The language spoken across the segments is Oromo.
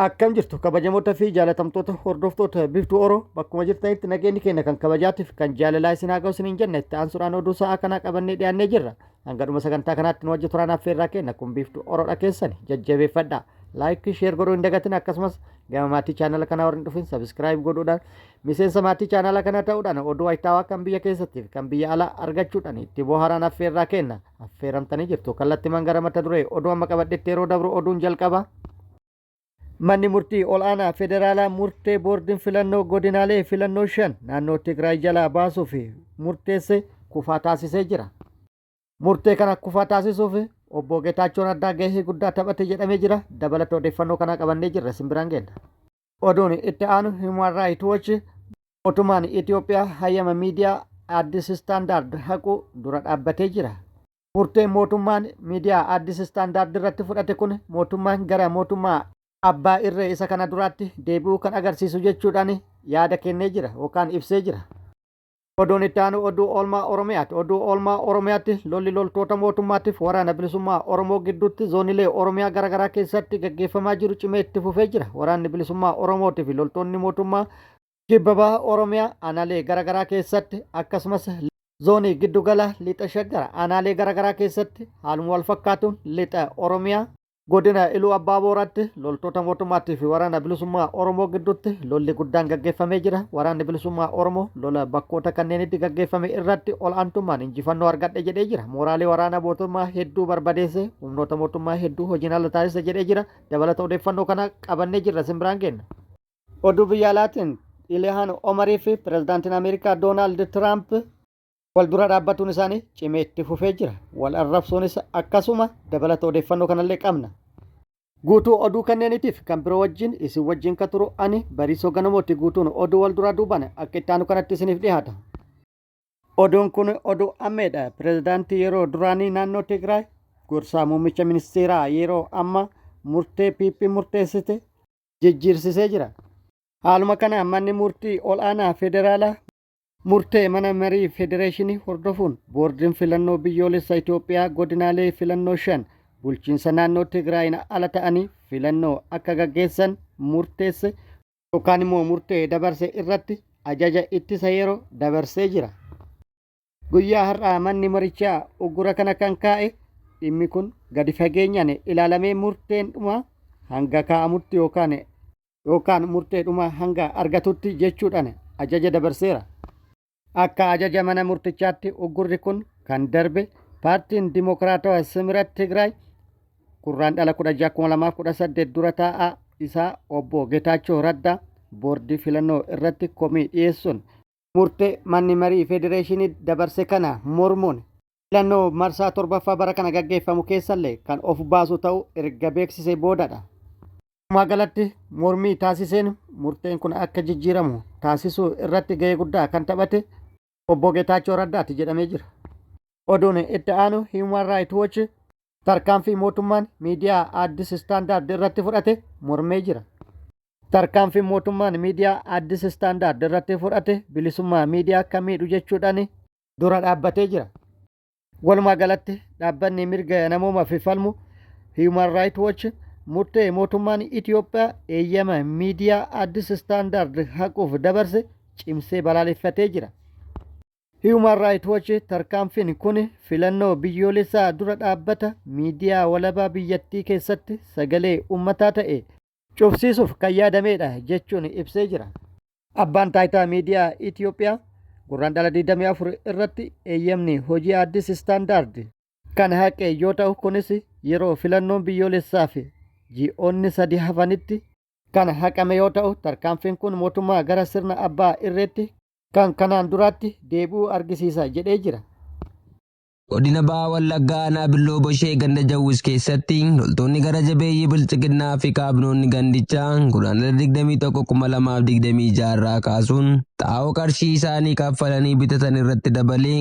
Akkam jirtu kabajamoota fi jaalatamtoota hordoftoota Biiftuu Oroo bakkuma jirtanitti nageenyi keenya kan kabajaatiif kan jaalalaa isin haa ga'u isiniin jenne itti aansuudhaan oduu sa'aa kanaa qabannee dhiyaannee jirra. Hanga sagantaa kanaatti nu wajji turaan affeerraa kenna kun Biiftuu Oroodha keessani jajjabeeffadhaa. Laayikii sheer godhuu hin dagatin akkasumas gama maatii chaanala kanaa warri hin dhufin sabiskiraayib godhuudhaan miseensa maatii chaanala kanaa ta'uudhaan oduu wayitaawaa kan biyya keessattii fi kan biyya alaa argachuudhaan itti bohaaraan affeerraa kenna. Affeeramtanii jirtu kallattii mangara mata duree oduu amma qabadhetti yeroo dabru oduun jalqaba. Manni murtii ol'aanaa federaalaa murtee boordiin filannoo godinaalee filannoo 5 naannoo Tigraay jalaa baasuu fi murteesse kufaa taasisee jira. Murtee kana kufaa taasisuuf obbo Geetaachoo Raddaa gahee guddaa taphate jedhamee jira. Dabalata odeeffannoo kanaa qabannee jirra simbiraan geenna. Oduun itti aanu Human Rights Watch mootummaan Itoophiyaa hayyama miidiyaa Addis Standard haquu dura dhaabbatee jira. Murteen mootummaan miidiyaa Addis Standard irratti fudhate kun mootummaan gara mootummaa abbaa irree isa kana duraatti deebi'uu kan agarsiisu jechuudhaan yaada kennee jira yookaan ibsee jira. Oduun itti aanu oduu oolmaa Oromiyaati. Oduu oolmaa Oromiyaatti lolli loltoota mootummaatiif waraana bilisummaa Oromoo gidduutti zoonilee Oromiyaa garaagaraa keessatti gaggeeffamaa jiru cimee itti fufee jira. Waraanni bilisummaa Oromootii fi loltoonni mootummaa kibba baha Oromiyaa aanaalee garaagaraa keessatti akkasumas zoonii giddugala lixa Shaggar aanaalee garaagaraa keessatti haaluma wal fakkaatuun lixa Oromiyaa godina Iluu Abbaa Booraatti loltoota mootummaatii fi waraana bilisummaa Oromoo gidduutti lolli guddaan gaggeeffamee jira. Waraanni bilisummaa Oromoo lola bakkoota kanneenitti gaggeeffame irratti ol'aantummaan injifannoo argadhe jedhee jira. Mooraalee waraana mootummaa hedduu barbadeesse humnoota mootummaa hedduu hojiin ala taasise jedhee jira. Dabalata odeeffannoo kana qabannee jirra simbiraan kenna. Oduu biyya alaatiin Ilhaan Omarii fi pirezidaantiin Ameerikaa Doonaald Tiraamp wal dura dhaabbatuun isaanii cimee itti fufee jira. Wal arrabsuunis akkasuma dabalata odeeffannoo kanallee qabna. Guutuu oduu kanneeniitiif kan biroo wajjin isin wajjin ka turu ani Bariisoo Ganamooti. Guutuun oduu wal duraa duubaan akka itti aanu kanatti isiniif dhiyaata. Oduun kun oduu ammeedha. Pirezidaantii yeroo duraanii naannoo Tigraay gorsaa muummicha ministeeraa yeroo amma murtee PP murteessite jijjiirsisee jira. Haaluma kana manni murtii ol'aanaa federaalaa murtee mana marii federeeshinii hordofuun boordiin filannoo biyyoolessa Itoophiyaa godinaalee filannoo 5 bulchiinsa naannoo Tigraayin ala ta'anii filannoo akka gaggeessan murteesse yookaan immoo murtee dabarse irratti ajaja ittisa yeroo dabarsee jira. Guyyaa har'aa manni marichaa uggura kana kan kaa'e dhimmi kun gadi fageenyaan ilaalamee murteen dhuma hanga kaa'amutti yookaan murtee dhuma hanga argatutti jechuudhaan ajaja dabarseera. Akka ajaja mana murtichaatti uggurri kun kan darbe paartiin Dimokiraatawaa Simirat Tigraay kurraan dhala 16/2018 dura taa'aa isaa obbo Geetaachoo Raddaa boordii filannoo irratti komii dhiyeessuun murtee manni marii federeeshinii dabarse kana mormuun filannoo marsaa 7ffaa bara kana gaggeeffamu keessallee kan of baasu ta'uu erga beeksisee boodadha. Magaalatti mormii taasiseen murteen kun akka jijjiiramu taasisuu irratti gahee guddaa kan taphate obbo Geetaachoo Raddaati jedhamee jira. Oduun itti aanu Human Rights Watch tarkaanfii mootummaan miidiyaa Addis Standard irratti fudhate mormee jira. Tarkaanfii mootummaan miidiyaa Addis Standard irratti fudhate bilisummaa miidiyaa kan miidhu jechuudhaan dura dhaabbatee jira. Walumaa galatti dhaabbanni mirga namoomaaf falmu Human Rights Watch murtee mootummaan Itoophiyaa eeyyama miidiyaa Addis Standard haquuf dabarse cimsee balaaleffatee jira. Human Rights Watch tarkaanfiin kun filannoo biyyoolessaa dura dhaabbata miidiyaa walabaa biyyattii keessatti sagalee uummataa ta'e cufsiisuuf kan yaadameedha jechuun ibsee jira. Abbaan taayitaa miidiyaa Itoophiyaa gurraan dhala 24 irratti eeyyamni hojii Addis Standard kan haqe yoo ta'u kunis yeroo filannoon biyyoolessaa fi ji'oonni 3 hafanitti kan haqame yoo ta'u tarkaanfiin kun mootummaa gara sirna abbaa irreetti kan kanaan duraatti deebi'uu argisiisa jedhee jira. Godina Bahaa Wallaggaa Naabilloo Boshee ganda Jawwis keessatti loltoonni gara jabeeyyii bilchiginnaa fi kaabinoonni gandichaa guraandhala 21/2026 irraa kaasuun xaa'oo qarshii isaanii kaffalanii bitatan irratti dabalee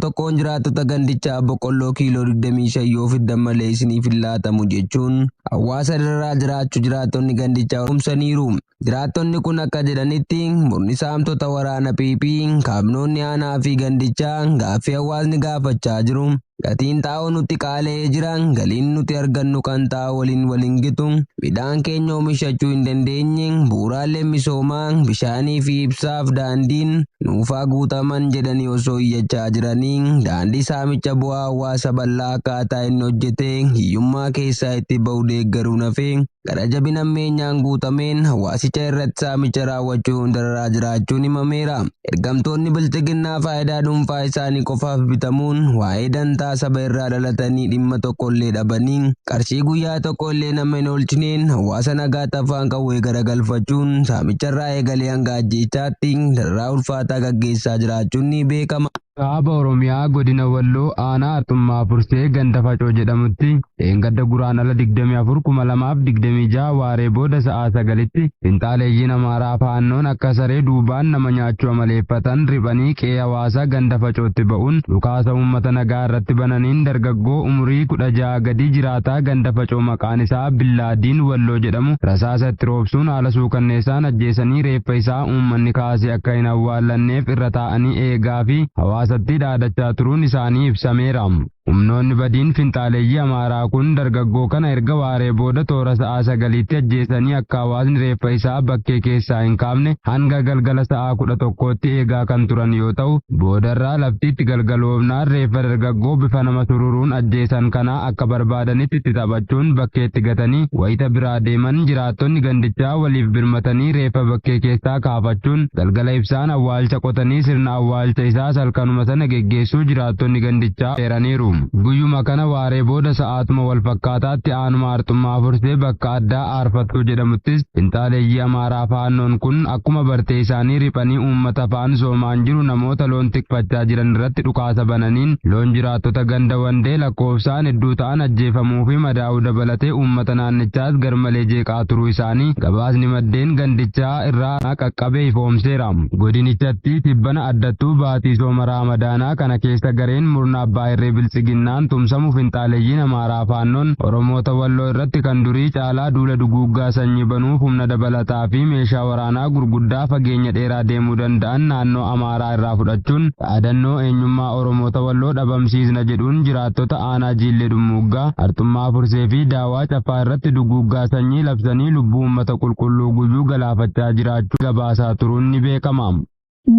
tokkoon jiraattota gandichaa boqqolloo kiiloo 25 yoo fiddan malee isiniif hin laatamu jechuun hawaasa irraa jiraachuu jiraattonni gandichaa humsaniiru. Jiraattonni kun akka jedhanitti murni saamtota waraana PP kaabinoonni aanaa fi gandichaa gaaffii hawaasni gaafachaa jiru Gatiin xaa'oo nuti qaala'ee jiran galiin nuti argannu kan xaa'oo waliin gitu midhaan keenya oomishachuu hin dandeenye bu'uuraaleen misoomaa bishaanii fi ibsaaf daandiin nuufaa guutaman jedhanii osoo iyyachaa jiranii daandii saamicha bu'aa hawaasa bal'aa akkaataa inni hojjete hiyyummaa keessaa itti ba'u deeggaruun hafee gara jabina ammeenyaan guutameen hawaasicha irratti saamicha raawwachuun dararaa jiraachuun himameera. Ergamtoonni bilchiginnaa faayidaa dhuunfaa isaanii qofaaf bitamuun waa'ee dantaa saba irraa dhalatanii dhimma tokkollee dhabanii qarshii guyyaa tokkollee nama hin oolchineen hawaasa nagaatti afaan qawwee garagalfachuun saamicharraa eegalee hanga ajjeechaatti dararaa ulfaataa gaggeessaa jiraachuun ni beekama. Kaaba Oromiyaa godina Walloo aanaa Arxummaa Fursee ganda Facoo jedhamutti dheengadda guraandhala 24/2026 waaree booda sa'aa 9tti finxaaleeyyiin Amaaraa faannoon akka saree duubaan nama nyaachuu amaleeffatan riphanii qe'ee hawaasaa ganda Facootti ba'uun dhukaasa uummata nagaa irratti bananiin dargaggoo umurii 16 gadi jiraataa ganda Facoo maqaan isaa Billaadiin Walloo jedhamu rasaasa itti roobsuun haala suukanneessaan ajjeesanii reeffa isaa uummanni kaasee akka hin awwaallanneef irra taa'anii eegaa fi hawaasatti dhaadachaa turuun isaanii ibsameera. Humnoonni badiin finxaaleeyyii Amaaraa kun dargaggoo kana erga waaree booda toora sa'aa 9tti ajjeesanii akka hawaasni reeffa isaa bakkee keessaa hin kaafne hanga galgala sa'aa 11tti eegaa kan turan yoo ta'u boodarraa laftiitti galgaloofnaan reeffa dargaggoo bifa nama sururuun ajjeesan kanaa akka barbaadanitti itti taphachuun bakkeetti gatanii wayita biraa deeman jiraattonni gandichaa waliif birmatanii reeffa bakkee keessaa kaafachuun galgala ibsaan awwaalcha qotanii sirna awwaalcha isaa salkanuma sana geggeessuu jiraattonni gandichaa eeraniiru. Guyyuma kana waaree booda sa'aatuma wal fakkaataatti aanuma Arxummaa Fursee bakka addaa Aarfattuu jedhamuttis finxaaleeyyii Amaaraa faannoon kun akkuma bartee isaanii riphanii uummata faan soomaan jiru namoota loon tikfachaa jiran irratti dhukaasa bananiin loon jiraattota ganda Wandee lakkoofsaan hedduu ta'an ajjeefamuu fi madaa'uu dabalatee uummata naannichaas garmalee jeeqaa turuu isaanii gabaasni maddeen gandichaa irraa qaqqabee ifoomseera. Godinichatti tibbana addattuu baatii sooma Raamadaanaa kana keessa gareen murna abbaa irree bilchiginnaan tumsamu finxaaleeyyiin Amaaraa faannoon Oromoota Walloo irratti kan durii caalaa duula duguuggaa sanyii banuuf humna dabalataa fi meeshaa waraanaa gurguddaa fageenya dheeraa deemuu danda'an naannoo Amaaraa irraa fudhachuun dhaadannoo eenyummaa Oromoota Walloo dhabamsiisna jedhuun jiraattota aanaa Jiillee Dummuuggaa, Arxummaa Fursee fi Daawaa Caffaa irratti duguuggaa sanyii labsanii lubbuu uummata qulqulluu guyyuu galaafachaa jiraachuu gabaasaa turuun ni beekama.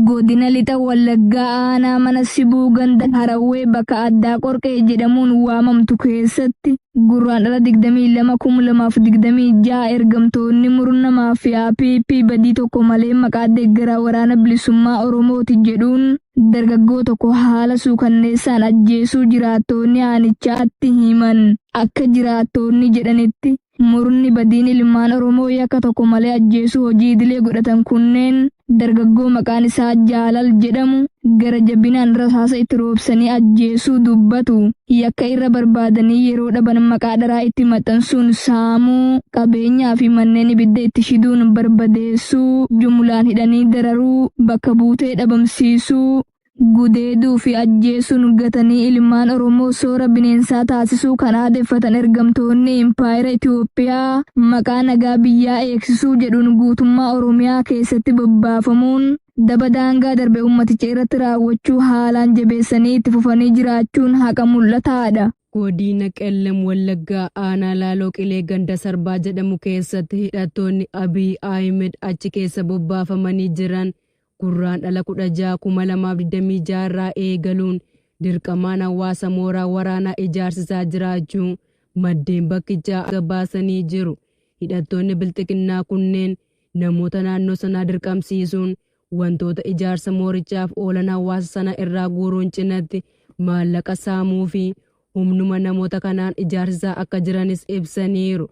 Godina lixa Wallaggaa aanaa mana Sibuu ganda Harawwee bakka addaa Qorqee jedhamuun waamamtu keessatti guraandhala 22/2026 ergamtoonni murna maafiyaa PP badii tokko malee maqaa deeggaraa waraana bilisummaa Oromooti jedhuun dargaggoo tokko haala suukanneessaan ajjeesuu jiraattonni aanichaatti himan. Akka jiraattonni jedhanitti murni badiin ilmaan Oromoo yakka tokko malee ajjeesuu hojii idilee godhatan kunneen dargaggoo maqaan isaa Jaalal jedhamu gara jabinaan rasaasa itti roobsanii ajjeesuu dubbatu. Yakka irra barbaadanii yeroo dhaban maqaa dharaa itti maxxansuun saamuu, qabeenyaa fi manneen ibidda itti shiduun barbadeessuu, jumlaan hidhanii dararuu, bakka buutee dhabamsiisuu, gudeeduu fi ajjeesuun gatanii ilmaan Oromoo soora bineensaa taasisuu kan aadeffatan ergamtoonni Impaayera Itoophiyaa maqaa nagaa biyyaa eegsisuu jedhuun guutummaa Oromiyaa keessatti bobbaafamuun daba daangaa darbe ummaticha irratti raawwachuu haalaan jabeessanii itti fufanii jiraachuun haqa mul'ataadha. Godina Qellem Wallaggaa aanaa Laaloo Qilee ganda Sarbaa jedhamu keessatti hidhattoonni Abiy Ahmed achi keessa bobbaafamanii jiran guraandhala 16/2026 irraa eegaluun dirqamaan hawaasa mooraa waraanaa ijaarsisaa jiraachuu maddeen bakkichaa gabaasanii jiru. Hidhattoonni bilxiginnaa kunneen namoota naannoo sanaa dirqamsiisuun wantoota ijaarsa moorichaaf oolan hawaasa sana irraa guuruun cinatti maallaqa saamuu fi humnuma namoota kanaan ijaarsisaa akka jiranis ibsaniiru.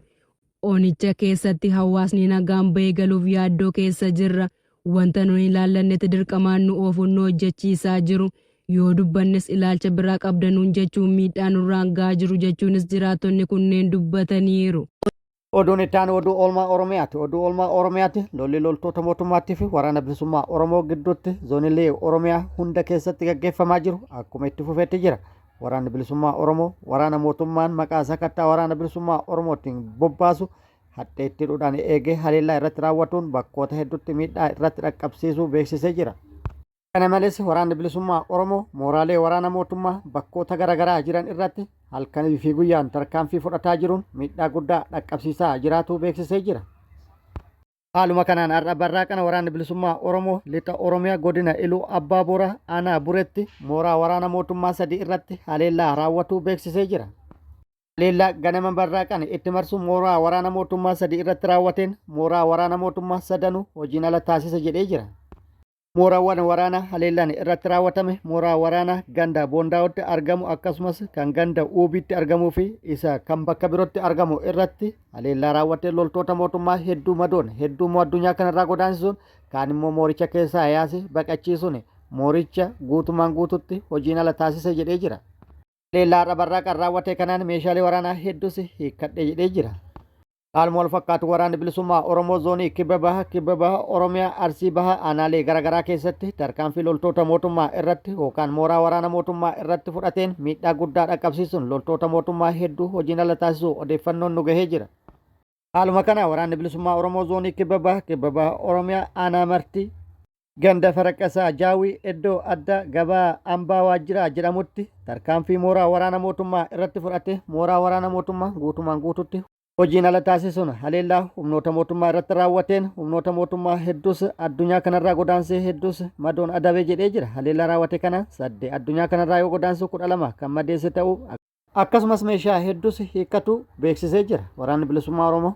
Onicha keessatti hawaasni nagaan bahee galuuf yaaddoo keessa jirra. Wanta nuyi ilaallannetti dirqamaan nu oofuun nu hojjechiisaa jiru. Yoo dubbannes ilaalcha biraa qabdanuun jechuun miidhaan nurraan gahaa jiru jechuunis jiraattonni kunneen dubbataniiru. Oduun itti aanu oduu oolmaa Oromiyaati. Oduu oolmaa Oromiyaati lolli loltoota mootummaatii fi waraana bilisummaa Oromoo gidduutti zoonilee Oromiyaa hunda keessatti gaggeeffamaa jiru akkuma itti fufeetti jira. Waraanni bilisummaa Oromoo waraana mootummaan maqaa sakattaa waraana bilisummaa Oromootiin bobbaasu hadheettiidhaan eegee haleellaa irratti raawwatuun bakkoota hedduutti miidhaa irratti dhaqqabsiisuu beeksisee jira. Kana malees waraanni bilisummaa Oromoo mooraalee waraana mootummaa bakkoota garaagaraa jiran irratti halkanii fi guyyaan tarkaanfii fudhataa jiruun miidhaa guddaa dhaqqabsiisaa jiraachuu beeksisee jira. Haaluma kanaan har'a barraaqana waraanni bilisummaa Oromoo lixa Oromiyaa godina Iluu Abbaa Booraa aanaa Bureetti mooraa waraana mootummaa 3 irratti haleellaa raawwatuu beeksisee jira. Haleellaa ganama barraaqana itti marsu mooraa waraana mootummaa 3 irratti raawwateen mooraa waraana mootummaa 3 hojiin ala taasisa jedhee jira. Mooraawwan waraanaa haleellaan irratti raawwatame mooraa waraanaa ganda Boondaa'otti argamu akkasumas kan ganda Uubiitti argamuu fi isa kan bakka birootti argamu irratti haleellaa raawwatee loltoota mootummaa hedduu madoon hedduu addunyaa kanarraa godaansisuun kaan immoo mooricha keessaa yaase baqachiisuun mooricha guutumaan guututti hojiin ala taasise jedhee jira. Haleellaa har'a barraaqan raawwate kanaan meeshaalee waraanaa hedduus hiikkadhe jedhee jira. Haaluma wal fakkaatu waraanni bilisummaa Oromoo zoonii kibba baha Oromiyaa Arsii baha aanaalee garaagaraa keessatti tarkaanfii loltoota mootummaa irratti yookaan mooraa waraana mootummaa irratti fudhateen miidhaa guddaa dhaqqabsiisuun loltoota mootummaa hedduu hojiin ala taasisuu odeeffannoon nu gahee jira. Haaluma kana waraanni bilisummaa Oromoo zoonii kibba baha Oromiyaa aanaa marti ganda Faraqqasaa Jaawii iddoo adda gabaa Ambaa Waajjiraa jedhamutti tarkaanfii mooraa waraana mootummaa irratti fudhate mooraa waraana mootummaa guutumaan guututti hojiin ala taasisuun haleellaa humnoota mootummaa irratti raawwateen humnoota mootummaa hedduus addunyaa kanarraa godaansee hedduus madoon adabee jedhee jira. Haleellaa raawwate kana 8 addunyaa kanarraa yoo godaansu 12 kan madeesse ta'uu akkasumas meeshaa hedduus hiikkatu beeksisee jira. Waraanni bilisummaa Oromoo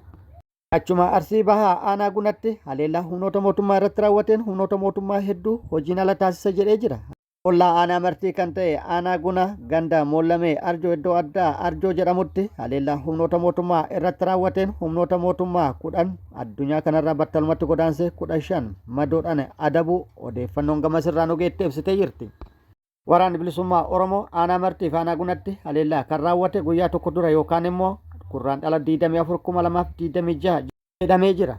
achuma Arsii bahaa aanaa Gunatti haleellaa humnoota mootummaa irratti raawwateen humnoota mootummaa hedduu hojiin ala taasisa jedhee jira. Ollaa aanaa martii kan ta'e aanaa Guna ganda Moollamee Arjoo iddoo addaa Arjoo jedhamutti haleellaa humnoota mootummaa irratti raawwateen humnoota mootummaa 10 addunyaa kanarraa battalumatti godaansee 15 madoodhaan adabuu odeeffannoon gamasirraa nu geette ibsitee jirti. Waraanni bilisummaa Oromoo aanaa martii fi aanaa Gunatti haleellaa kan raawwate guyyaa tokko dura yookaan immoo Guraandhala 24/2026 jedhamee jira.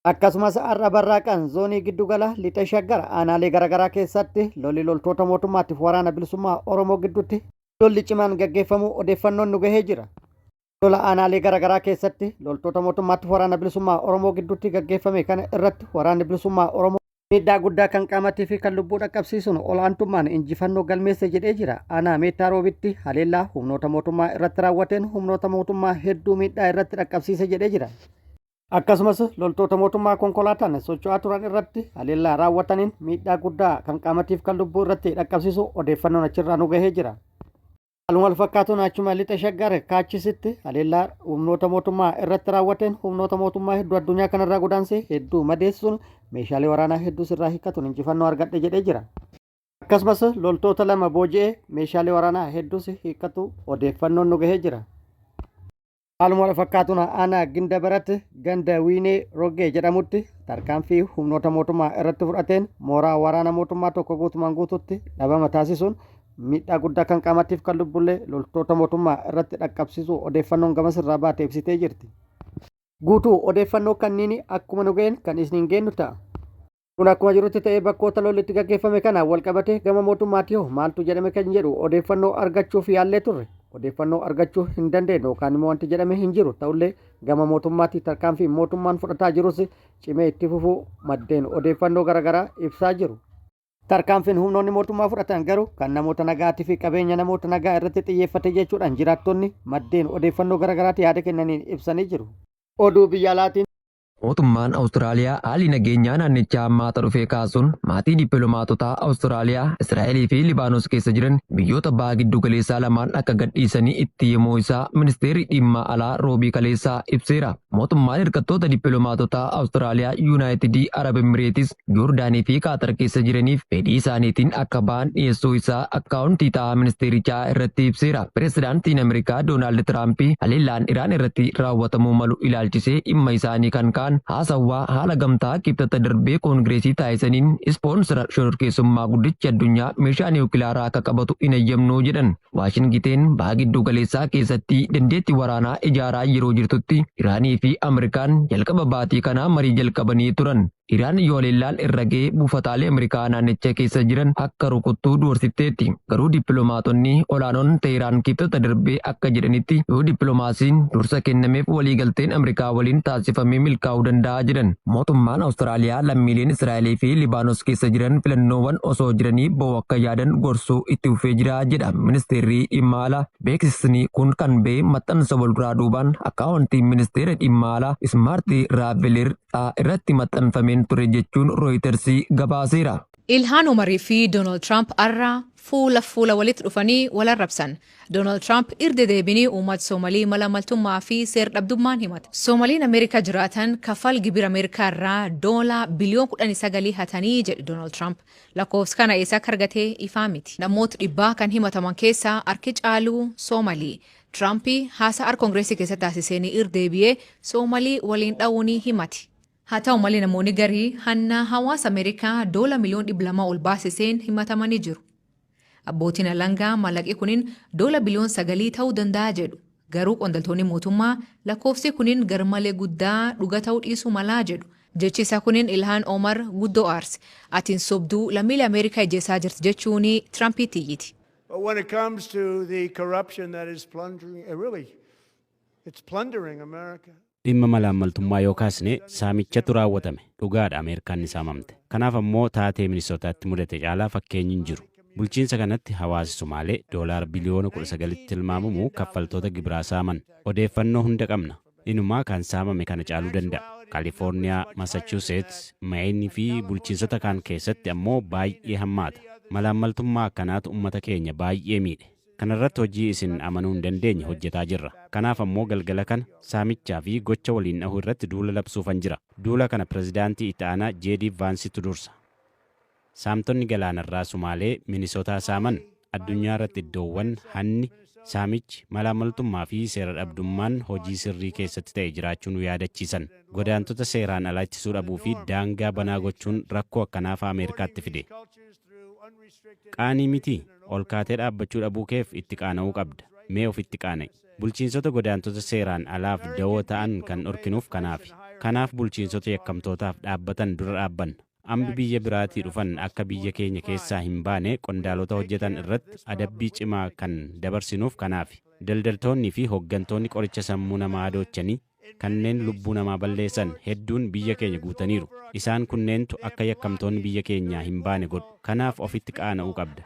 Akkasumas har'a barraaqan zoonii giddugala lixa Shaggar aanaalee garaagaraa keessatti lolli loltoota mootummaatiif waraana bilisummaa Oromoo gidduutti lolli cimaan gaggeeffamu odeeffannoon nu gahee jira. Lola aanaalee garaagaraa keessatti loltoota mootummaatiif waraana bilisummaa Oromoo gidduutti gaggeeffame kana irratti waraanni bilisummaa Oromoo miidhaa guddaa kan qaamattii fi kan lubbuu dhaqqabsiisuun olaantummaan injifannoo galmeesse jedhee jira. Aanaa Meettaa Roobitti haleellaa humnoota mootummaa irratti raawwateen humnoota mootummaa hedduu miidhaa irratti dhaqqabsiise jedhee jira. Akkasumas loltoota mootummaa konkolaataan socho'aa turan irratti haleellaa raawwataniin miidhaa guddaa kan qaamatiif kan lubbuu irratti dhaqqabsiisu odeeffannoon achirraa nu gahee jira. Haaluma wal fakkaatuun achuma lixa Shaggar kaachisitti haleellaa humnoota mootummaa irratti raawwateen humnoota mootummaa hedduu addunyaa kanarraa godaansee hedduu madeessuun meeshaalee waraanaa hedduus irraa hiikkatuun injifannoo argadhe jedhee jira. Akkasumas loltoota 2 booji'ee meeshaalee waraanaa hedduus hiikkatu odeeffannoon nu gahee jira. Haaluma wal fakkaatuun aanaa Gindabaratti ganda Wiinee Roggee jedhamutti tarkaanfii humnoota mootummaa irratti fudhateen mooraa waraana mootummaa tokko guutumaan guututti dhabama taasisuun miidhaa guddaa kan qaamattiif kan lubbullee loltoota mootummaa irratti dhaqqabsiisu odeeffannoon gamasirraa baate ibsitee jirti. Guutuu odeeffannoo kanniin akkuma nu ga'een kan isiniin geenyu ta'a. Kun akkuma jirutti ta'ee bakkoota lolli itti gaggeeffame kanaan wal qabate gama mootummaatii hoo maaltu jedhame kan jedhu odeeffannoo argachuuf yaallee turre. Odeeffannoo argachuu hin dandeenye yookaan immoo wanti jedhame hin jiru ta'ullee gama mootummaatii tarkaanfii mootummaan fudhataa jirus cimee itti fufuu maddeen odeeffannoo garaagaraa ibsaa jiru. Tarkaanfiin humnoonni mootummaa fudhatan garuu kan namoota nagaatii fi qabeenya namoota nagaa irratti xiyyeeffate jechuudhaan jiraattonni maddeen odeeffannoo garaagaraatti yaada kennaniin ibsanii jiru. Oduu biyya alaatiin Mootummaan Awustiraaliyaa haalli nageenyaa naannichaa hammaata dhufee kaasuun maatii dippiloomaatotaa Awustiraaliyaa, Israa'elii fi Libaanos keessa jiran biyyoota baha giddu galeessaa lamaan akka gadhiisanii itti himuu isaa ministeerri dhimma alaa Roobii Kaleessaa ibseera. Mootummaan hirkattoota dippiloomaatotaa Awustiraaliyaa, Yuunaayitid Arab Emireetis, Joordaanii fi Qaatar keessa jiraniif fedhii isaaniitiin akka ba'an dhiyeessuu isaa akkaawuntii ta'aa ministeerichaa irratti ibseera. Pireezidaantiin Ameerikaa Doonaald Tiraamp haleellaan Iraan irratti raawwatamuu malu ilaalchisee dhimma isaanii kan haasawaa haala gamtaa kibxata darbee koongireesii taasisaniin ispoonsara shororkeessummaa guddichi addunyaa meeshaa niwukilaaraa akka qabatu hin eeyyamnuu jedhan. Waashingiteen baha giddu galeessaa keessatti dandeettii waraanaa ijaaraa yeroo jirtutti Iraanii fi Ameerikaan jalqaba baatii kanaa marii jalqabanii turan. Iraan yoo leellaan irra ga'ee buufataalee Ameerikaa naannicha keessa jiran akka rukuttuu doorsiteetti. Garuu dippiloomaatonni olaanoon Teheraan kibxata darbee akka jedhanitti yoo dippiloomaasiin dursa kennameef waliigalteen Ameerikaa waliin taasifamee milkaa'uu danda'a jedhan. Mootummaan Awustiraaliyaa lammiileen Israa'elee fi Libaanos keessa jiran filannoowwan osoo jiranii bo'oo akka yaadan gorsuu itti fufee jira jedha ministeerri dhimma alaa. Beeksisni kun kan ba'e maxxansa walduraa duubaan akkaawuntiin ministeera dhimma alaa Ismaartii Raaveler irratti maxxanfameen ture jechuun Rooyiters gabaaseera. Ilhaan Umarii fi Doonaald Tiraamp har'a fuula walitti dhufanii wal arrabsan. Doonaald Tiraamp irra deebiin uummata Soomalii mala maltummaa fi seer-dhabdummaan himate. Soomaliin Ameerikaa jiraatan kaffal gibira Ameerikaa irraa doolaa biliyoon 19 hatanii jedhe Doonaald Tiraamp. Lakkoofsa kana eessa akka argate ifaa miti. Namoota dhibbaa kan himataman keessaa harki caalu Soomalii. Tiraamp haasaa Koongireesii keessatti taasiseen irra deebi'ee Soomalii waliin dha'uun himate. Haa ta'u malee namoonni garii hanna hawaasa Ameerikaa doolaa miliyoon 200 ol baasiseen himatamanii jiru. Abbootiin alangaa maallaqi kunin doolaa biliyoon 9 ta'uu danda'a jedhu. Garuu qondaaltonni mootummaa lakkoofsi kunin garmalee guddaa dhuga ta'uu dhiisuu malaa jedhu. Jechi isaa kunin Ilhaan Omar guddoo aarse. Atiin sobduu lammiilee Ameerikaa ijjeessaa jirti jechuun Tiraampitti iyyiti. But when it comes to the corruption that is plundering America. Dhimma malaammaltummaa yoo kaasne saamichatu raawwatame. Dhugaadha Ameerikaan ni saamamte. Kanaaf ammoo taatee Minisootaatti mudate caalaa fakkeenyi hin jiru. Bulchiinsa kanatti hawaasi Somaalee doolaara biliyoona 19tti tilmaamamu kaffaltoota gibiraa saaman. Odeeffannoo hunda qabna. Inumaa kan saamame kana caaluu danda'a. Kaalifoorniyaa, Massachusetts, Maine fi bulchiinsota kaan keessatti ammoo baay'ee hammaata. Malaammaltummaa akkanaatu uummata keenya baay'ee miidhe. Kanarratti hojii isin amanuu hin dandeenye hojjetaa jirra. Kanaaf ammoo galgala kana saamichaa fi gocha waliin dhahuu irratti duula labsuufan jira. Duula kana pirezidaantii itti aanaa J.D. Vaansitu dursa. Saamtonni galaanarraa Sumaalee Minisootaa saaman addunyaa irratti iddoowwan hanni saamichi malaammaltummaa fi seera dhabdummaan hojii sirrii keessatti ta'e jiraachuu nu yaadachiisan. Godaantota seeraan alaa ittisuu dhabuu fi daangaa banaa gochuun rakkoo akkanaaf Ameerikaatti fide. Qaanii miti ol kaatee dhaabbachuu dhabuu keef itti qaana'uu qabda. Mee ofitti qaana'i. Bulchiinsota godaantota seeraan alaaf dawoo ta'an kan dhorkinuuf kanaafi. Kanaaf bulchiinsota yakkamtootaaf dhaabbatan dura dhaabbanna. Ambi biyya biraatii dhufan akka biyya keenya keessaa hin baane qondaalota hojjetan irratti adabbii cimaa kan dabarsinuuf kanaafi. Daldaltoonni fi hooggantoonni qoricha sammuu namaa adoochanii kanneen lubbuu namaa balleessan hedduun biyya keenya guutaniiru. Isaan kunneentu akka yakkamtoonni biyya keenyaa hin baane godhu. Kanaaf ofitti qaana'uu qabda.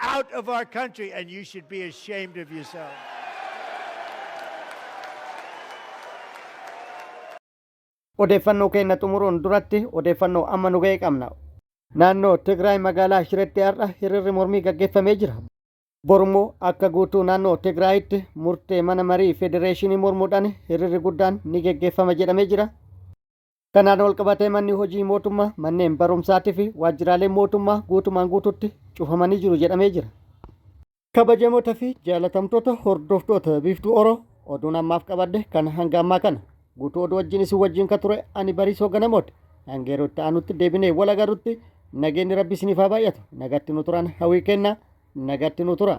Odeeffannoo keenya xumuruun duratti odeeffannoo amma nu ga'e qabna. Naannoo Tigraay magaalaa Shireetti har'a hiriirri mormii gaggeeffamee jira. Bormoo akka guutuu naannoo Tigraayitti murtee mana marii federeeshinii mormuudhaan hiriirri guddaan ni gaggeeffama jedhamee jira. Kanaan wal qabatee manni hojii mootummaa, manneen barumsaatii fi waajjiraaleen mootummaa guutumaan guututti cufamanii jiru jedhamee jira. Kabajamoota fi jaalatamtoota hordoftoota biiftuu Oroo oduun ammaaf qabadde kan hanga ammaa kana. Guutuu oduu wajjin isin wajjin ka ture ani Bariisoo Ganamooti. Hanga yeroo itti aanutti deebinee wal agarrutti nageenyi Rabbi isiniif haa baay'atu. Nagatti nu turan hawwii kenna. Nagatti nu tura.